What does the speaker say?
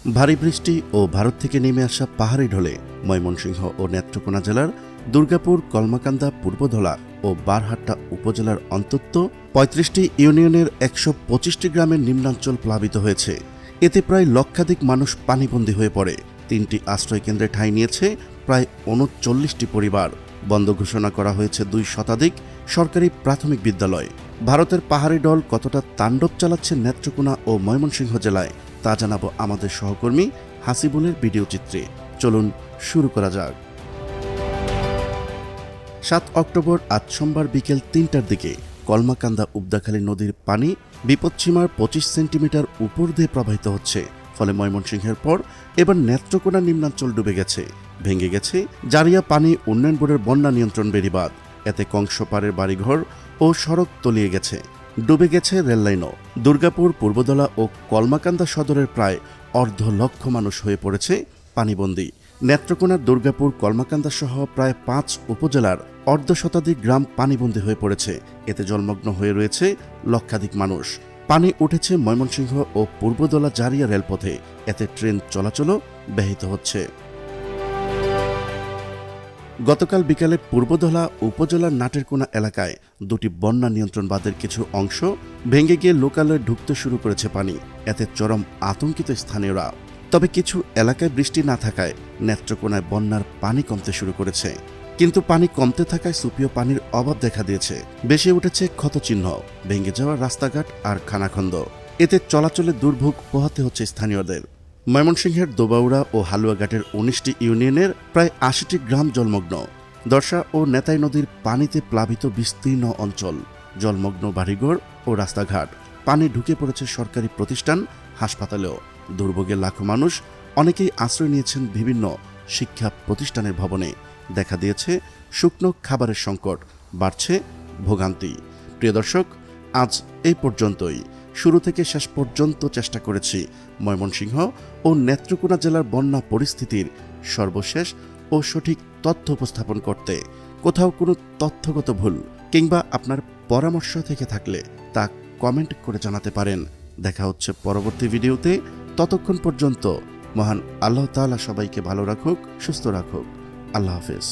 ভারী বৃষ্টি ও ভারত থেকে নেমে আসা পাহাড়ি ঢলে ময়মনসিংহ ও নেত্রকোনা জেলার দুর্গাপুর, কলমাকান্দা, পূর্বধলা ও বারহাট্টা উপজেলার অন্তত ৩৫টি ইউনিয়নের ১২৫টি গ্রামের নিম্নাঞ্চল প্লাবিত হয়েছে। এতে প্রায় লক্ষাধিক মানুষ পানিবন্দী হয়ে পড়ে। ৩টি আশ্রয়কেন্দ্রে ঠাঁই নিয়েছে প্রায় ৩৯টি পরিবার। বন্ধ ঘোষণা করা হয়েছে ২ শতাধিক সরকারি প্রাথমিক বিদ্যালয়। ভারতের পাহাড়ি ঢল কতটা তাণ্ডব চালাচ্ছে নেত্রকোনা ও ময়মনসিংহ জেলায় তা জানাবো আমাদের সহকর্মী হাসিবুলের ভিডিও চিত্রে। চলুন শুরু করা যাক। ৭ অক্টোবর আজ সোমবার বিকেল ৩টার দিকে কলমাকান্দা উবদাখালী নদীর পানি বিপদসীমার ২৫ সেন্টিমিটার উপর দিয়ে প্রবাহিত হচ্ছে। ফলে ময়মনসিংহের পর এবার নেত্রকোনা নিম্নাঞ্চল ডুবে গেছে। ভেঙে গেছে জারিয়া পানি উন্নয়ন বোর্ডের বন্যা নিয়ন্ত্রণ বেড়িবাঁধ। এতে কংসপাড়ের বাড়িঘর ও সড়ক তলিয়ে গেছে। ডুবে গেছে রেললাইনও। দুর্গাপুর, পূর্বধলা ও কলমাকান্দা সদরের প্রায় অর্ধ লক্ষ মানুষ হয়ে পড়েছে পানিবন্দী। নেত্রকোনার দুর্গাপুর, কলমাকান্দা সহ প্রায় ৫ উপজেলার অর্ধশতাধিক গ্রাম পানিবন্দী হয়ে পড়েছে। এতে জলমগ্ন হয়ে রয়েছে লক্ষাধিক মানুষ। পানি উঠেছে ময়মনসিংহ ও পূর্বধলা জারিয়া রেলপথে। এতে ট্রেন চলাচলও ব্যাহত হচ্ছে। গতকাল বিকালে পূর্বধলা উপজেলার নাটেরকোনা এলাকায় ২টি বন্যা নিয়ন্ত্রণ বাঁধের কিছু অংশ ভেঙে গিয়ে লোকালয়ে ঢুকতে শুরু করেছে পানি। এতে চরম আতঙ্কিত স্থানীয়রা। তবে কিছু এলাকায় বৃষ্টি না থাকায় নেত্রকোনায় বন্যার পানি কমতে শুরু করেছে। কিন্তু পানি কমতে থাকায় সুপেয় পানির অভাব দেখা দিয়েছে। বেশি উঠেছে ক্ষতচিহ্ন, ভেঙে যাওয়া রাস্তাঘাট আর খানাখন্দ। এতে চলাচলে দুর্ভোগ পোহাতে হচ্ছে স্থানীয়দের। ময়মনসিংহের দোবাউড়া ও হালুয়াঘাটের ১৯টি ইউনিয়নের প্রায় ৮০টি গ্রাম জলমগ্ন। দর্শা ও নেতাই নদীর পানিতে প্লাবিত বিস্তীর্ণ অঞ্চল, জলমগ্ন বাড়িঘর ও রাস্তাঘাট। পানি ঢুকে পড়েছে সরকারি প্রতিষ্ঠান, হাসপাতালেও। দুর্ভোগে লাখো মানুষ, অনেকেই আশ্রয় নিয়েছেন বিভিন্ন শিক্ষা প্রতিষ্ঠানের ভবনে। দেখা দিয়েছে শুকনো খাবারের সংকট, বাড়ছে ভোগান্তি। প্রিয় দর্শক, আজ এই পর্যন্তই। শুরু থেকে শেষ পর্যন্ত চেষ্টা করেছি ময়মনসিংহ ও নেত্রকোনা জেলার বন্যা পরিস্থিতির সর্বশেষ ও সঠিক তথ্য উপস্থাপন করতে। কোথাও কোনো তথ্যগত ভুল কিংবা আপনার পরামর্শ থেকে থাকলে তা কমেন্ট করে জানাতে পারেন। দেখা হচ্ছে পরবর্তী ভিডিওতে। ততক্ষণ পর্যন্ত মহান আল্লাহ তাআলা সবাইকে ভালো রাখুক, সুস্থ রাখুক। আল্লাহ হাফেজ।